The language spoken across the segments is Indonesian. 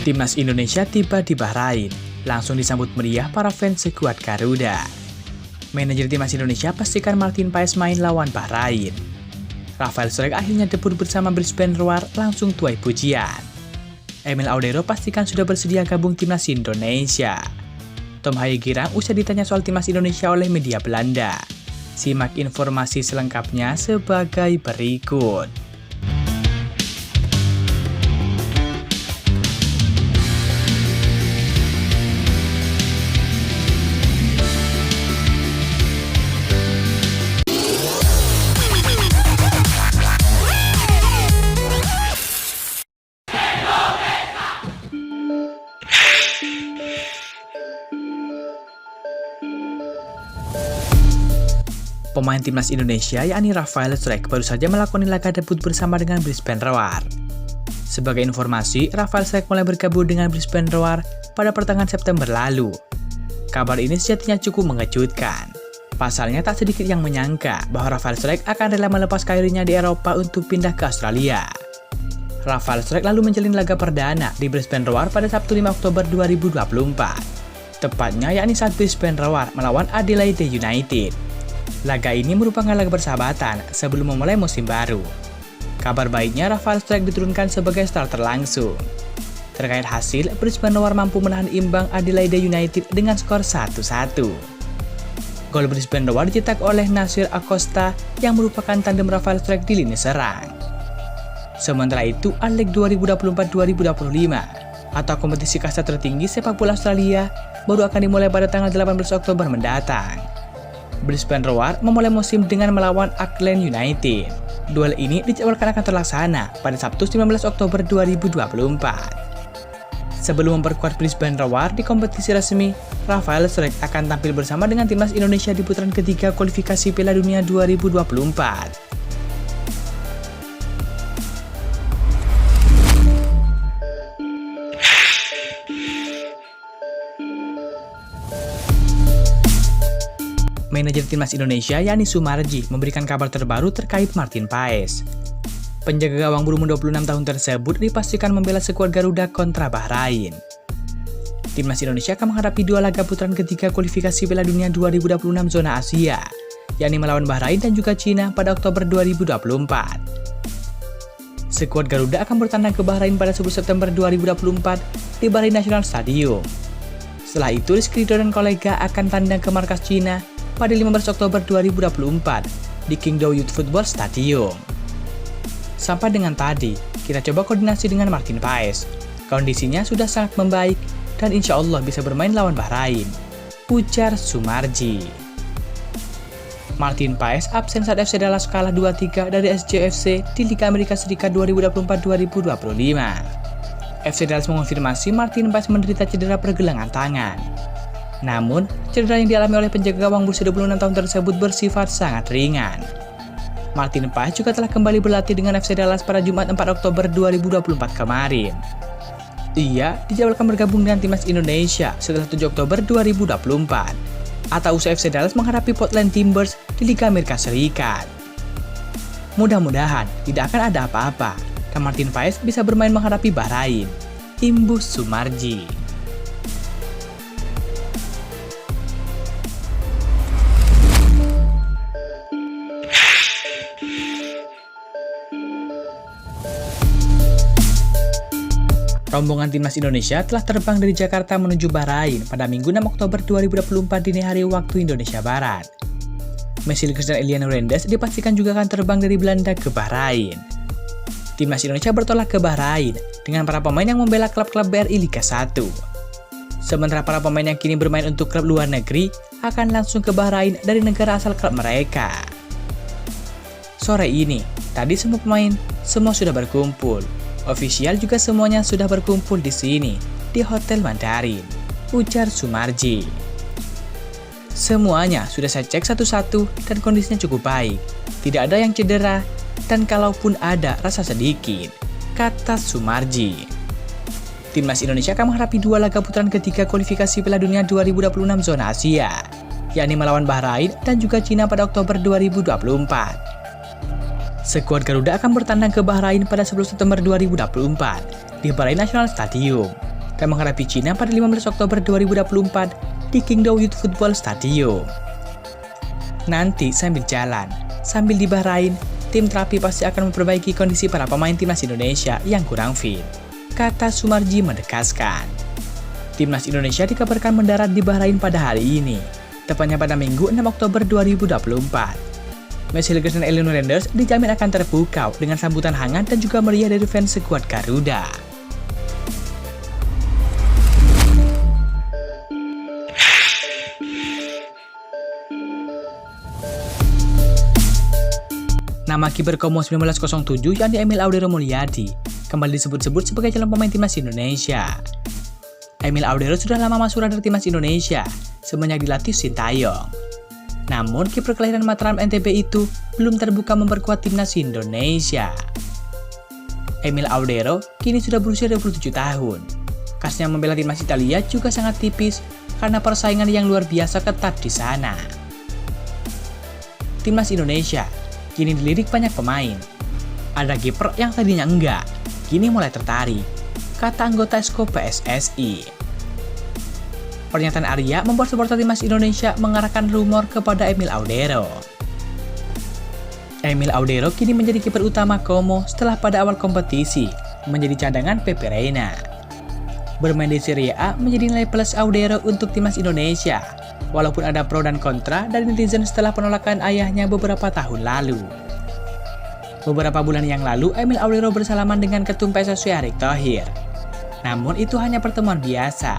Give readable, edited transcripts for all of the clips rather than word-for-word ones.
Timnas Indonesia tiba di Bahrain, langsung disambut meriah para fans skuad Garuda. Manajer Timnas Indonesia pastikan Martin Paes main lawan Bahrain. Rafael Struyck akhirnya debut bersama Brisbane Roar, langsung tuai pujian. Emil Audero pastikan sudah bersedia gabung Timnas Indonesia. Tom Haye girang usai ditanya soal Timnas Indonesia oleh media Belanda. Simak informasi selengkapnya sebagai berikut. Pemain Timnas Indonesia yakni Rafael Struyck baru saja melakoni laga debut bersama dengan Brisbane Roar. Sebagai informasi, Rafael Struyck mulai bergabung dengan Brisbane Roar pada pertengahan September lalu. Kabar ini sejatinya cukup mengejutkan. Pasalnya tak sedikit yang menyangka bahwa Rafael Struyck akan rela melepas karirnya di Eropa untuk pindah ke Australia. Rafael Struyck lalu menjalin laga perdana di Brisbane Roar pada Sabtu 5 Oktober 2024. Tepatnya yakni saat Brisbane Roar melawan Adelaide United. Laga ini merupakan laga persahabatan sebelum memulai musim baru. Kabar baiknya, Rafael Struyck diturunkan sebagai starter langsung. Terkait hasil, Brisbane Roar mampu menahan imbang Adelaide United dengan skor 1-1. Gol Brisbane Roar dicetak oleh Nasir Acosta yang merupakan tandem Rafael Struyck di lini serang. Sementara itu, A-League 2024-2025 atau kompetisi kasta tertinggi sepak bola Australia baru akan dimulai pada tanggal 18 Oktober mendatang. Brisbane Roar memulai musim dengan melawan Auckland United. Duel ini dijadwalkan akan terlaksana pada Sabtu 19 Oktober 2024. Sebelum memperkuat Brisbane Roar di kompetisi resmi, Rafael Struyck akan tampil bersama dengan Timnas Indonesia di putaran ketiga kualifikasi Piala Dunia 2024. Manajer Timnas Indonesia yakni Sumarji memberikan kabar terbaru terkait Martin Paes. Penjaga gawang berumur 26 tahun tersebut dipastikan membela skuad Garuda kontra Bahrain. Timnas Indonesia akan menghadapi dua laga putaran ketiga kualifikasi Piala Dunia 2026 zona Asia, yakni melawan Bahrain dan juga Cina pada Oktober 2024. Skuad Garuda akan bertandang ke Bahrain pada 10 September 2024 di Bahrain National Stadium. Setelah itu, Rizky Ridho dan kolega akan tandang ke markas Cina pada 15 Oktober 2024 di Qingdao Youth Football Stadium. Sampai dengan tadi, kita coba koordinasi dengan Martin Paes. Kondisinya sudah sangat membaik dan insya Allah bisa bermain lawan Bahrain, ujar Sumarji. Martin Paes absen saat FC Dallas kalah 2-3 dari SJFC di Liga Amerika Serikat 2024-2025. FC Dallas mengonfirmasi Martin Paes menderita cedera pergelangan tangan. Namun, cedera yang dialami oleh penjaga gawang berusia 26 tahun tersebut bersifat sangat ringan. Martin Paes juga telah kembali berlatih dengan FC Dallas pada Jumat 4 Oktober 2024 kemarin. Ia dijadwalkan bergabung dengan Timnas Indonesia setelah 7 Oktober 2024 atau usai FC Dallas menghadapi Portland Timbers di Liga Amerika Serikat. Mudah-mudahan tidak akan ada apa-apa dan Martin Paes bisa bermain menghadapi Bahrain, imbus Sumarji. Rombongan Timnas Indonesia telah terbang dari Jakarta menuju Bahrain pada Minggu 6 Oktober 2024 dini hari waktu Indonesia Barat. Messi dan Eliano Rendes dipastikan juga akan terbang dari Belanda ke Bahrain. Timnas Indonesia bertolak ke Bahrain dengan para pemain yang membela klub-klub BRI Liga 1. Sementara para pemain yang kini bermain untuk klub luar negeri akan langsung ke Bahrain dari negara asal klub mereka. Sore ini, tadi semua pemain sudah berkumpul. Ofisial juga semuanya sudah berkumpul di sini, di Hotel Mandarin, ujar Sumarji. Semuanya sudah saya cek satu-satu dan kondisinya cukup baik. Tidak ada yang cedera, dan kalaupun ada rasa sedikit, kata Sumarji. Timnas Indonesia akan menghadapi dua laga putaran ketiga kualifikasi Piala Dunia 2026 zona Asia, yakni melawan Bahrain dan juga Cina pada Oktober 2024. Skuad Garuda akan bertandang ke Bahrain pada 10 September 2024 di Bahrain National Stadium. akan menghadapi Cina pada 15 Oktober 2024 di Qingdao Youth Football Stadium. Nanti sambil jalan, sambil di Bahrain, tim terapi pasti akan memperbaiki kondisi para pemain timnas Indonesia yang kurang fit, kata Sumarji menegaskan. Timnas Indonesia dikabarkan mendarat di Bahrain pada hari ini, tepatnya pada Minggu 6 Oktober 2024. Match Legacy dan Eleanor Renders dijamin akan terpukau dengan sambutan hangat dan juga meriah dari fans skuad Garuda. Nama kiper Como 1907 yakni Emil Audero Mulyadi kembali disebut-sebut sebagai calon pemain timnas Indonesia. Emil Audero sudah lama masuk radar timnas Indonesia semenjak dilatih Sintayong. Namun, kiper kelahiran Mataram NTB itu belum terbuka memperkuat timnas Indonesia. Emil Audero kini sudah berusia 27 tahun. Kasusnya membela timnas Italia juga sangat tipis karena persaingan yang luar biasa ketat di sana. Timnas Indonesia kini dilirik banyak pemain. Ada kiper yang tadinya enggak, kini mulai tertarik, kata anggota Esko PSSI. Pernyataan Arya membuat supporter timnas Indonesia mengarahkan rumor kepada Emil Audero. Emil Audero kini menjadi kiper utama Como setelah pada awal kompetisi menjadi cadangan Pepe Reina. Bermain di Serie A menjadi nilai plus Audero untuk timnas Indonesia, walaupun ada pro dan kontra dari netizen setelah penolakan ayahnya beberapa tahun lalu. Beberapa bulan yang lalu, Emil Audero bersalaman dengan ketum PSSI Erick Thohir. Namun itu hanya pertemuan biasa.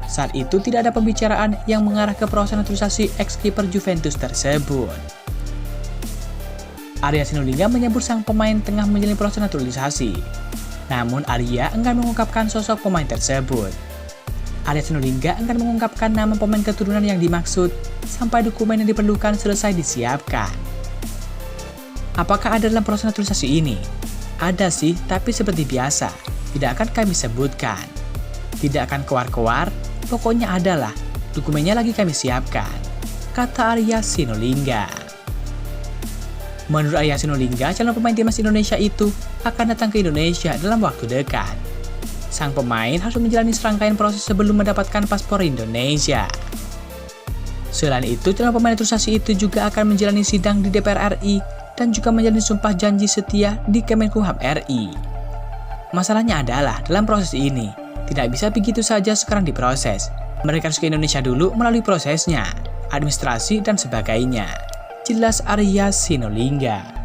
Saat itu tidak ada pembicaraan yang mengarah ke proses naturalisasi ex-kiper Juventus tersebut. Arya Sinulinga menyebut sang pemain tengah menjalani proses naturalisasi. Namun Arya enggan mengungkapkan sosok pemain tersebut. Arya Sinulinga enggan mengungkapkan nama pemain keturunan yang dimaksud sampai dokumen yang diperlukan selesai disiapkan. Apakah ada dalam proses naturalisasi ini? Ada sih, tapi seperti biasa, tidak akan kami sebutkan. Tidak akan keluar-keluar, pokoknya adalah dokumennya lagi kami siapkan, kata Arya Sinulinga. Menurut Arya Sinulinga, calon pemain timnas Indonesia itu akan datang ke Indonesia dalam waktu dekat. Sang pemain harus menjalani serangkaian proses sebelum mendapatkan paspor Indonesia. Selain itu, calon pemain naturalisasi itu juga akan menjalani sidang di DPR RI dan juga menjalani sumpah janji setia di Kemenkumham RI. Masalahnya adalah dalam proses ini, tidak bisa begitu saja sekarang diproses. Mereka harus ke Indonesia dulu melalui prosesnya, administrasi dan sebagainya. Jelas Arya Sinulinga.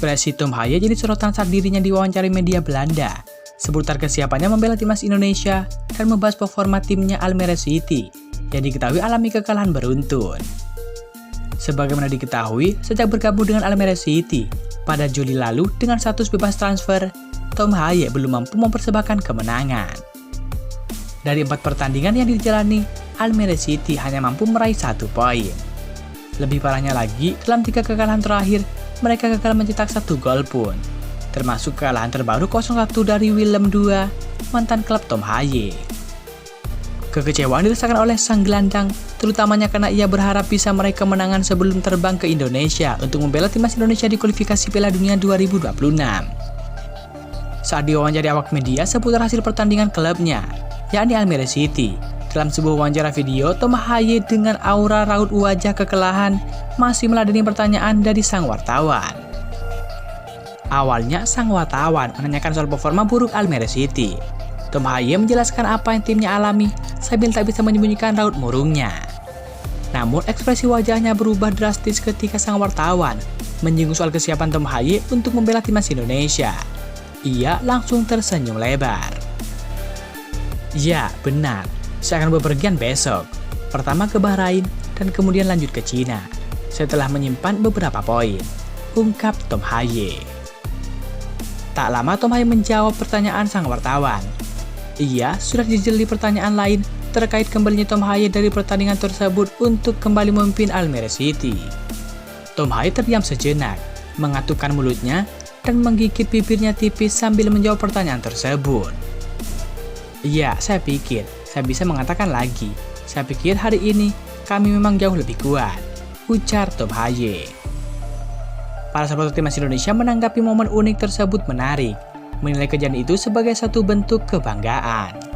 Ekspresi Tom Haye jadi sorotan saat dirinya diwawancari media Belanda seputar kesiapannya membela timnas Indonesia dan membahas performa timnya Almere City yang diketahui alami kekalahan beruntun. Sebagaimana diketahui, sejak bergabung dengan Almere City pada Juli lalu dengan status bebas transfer, Tom Haye belum mampu mempersembahkan kemenangan. Dari 4 pertandingan yang dijalani, Almere City hanya mampu meraih 1 poin. Lebih parahnya lagi, dalam 3 kekalahan terakhir, mereka gagal mencetak 1 gol pun, termasuk kekalahan terbaru 0-1 dari Willem II, mantan klub Tom Haye. Kekecewaan dirasakan oleh sang gelandang, terutamanya karena ia berharap bisa meraih kemenangan sebelum terbang ke Indonesia untuk membela timnas Indonesia di kualifikasi Piala Dunia 2026. Saat diwawancara awak media seputar hasil pertandingan klubnya, yakni Almere City, dalam sebuah wawancara video, Tom Haye dengan aura raut wajah kekalahan masih meladeni pertanyaan dari sang wartawan. Awalnya, sang wartawan menanyakan soal performa buruk Almere City. Tom Haye menjelaskan apa yang timnya alami sambil tak bisa menyembunyikan raut murungnya. Namun ekspresi wajahnya berubah drastis ketika sang wartawan menyinggung soal kesiapan Tom Haye untuk membela timnas Indonesia. Ia langsung tersenyum lebar. Ya, benar, saya akan bepergian besok. Pertama ke Bahrain dan kemudian lanjut ke Cina setelah menyimpan beberapa poin, ungkap Tom Haye. Tak lama Tom Haye menjawab pertanyaan sang wartawan. Ia sudah dijeli pertanyaan lain terkait kembalinya Tom Haye dari pertandingan tersebut untuk kembali memimpin Almere City. Tom Haye terdiam sejenak, mengatupkan mulutnya dan menggigit bibirnya tipis sambil menjawab pertanyaan tersebut. Ya, saya pikir saya bisa mengatakan lagi. Saya pikir hari ini kami memang jauh lebih kuat, ujar Tom Haye. Para supporter timnas Indonesia menanggapi momen unik tersebut menarik, menilai kejadian itu sebagai satu bentuk kebanggaan.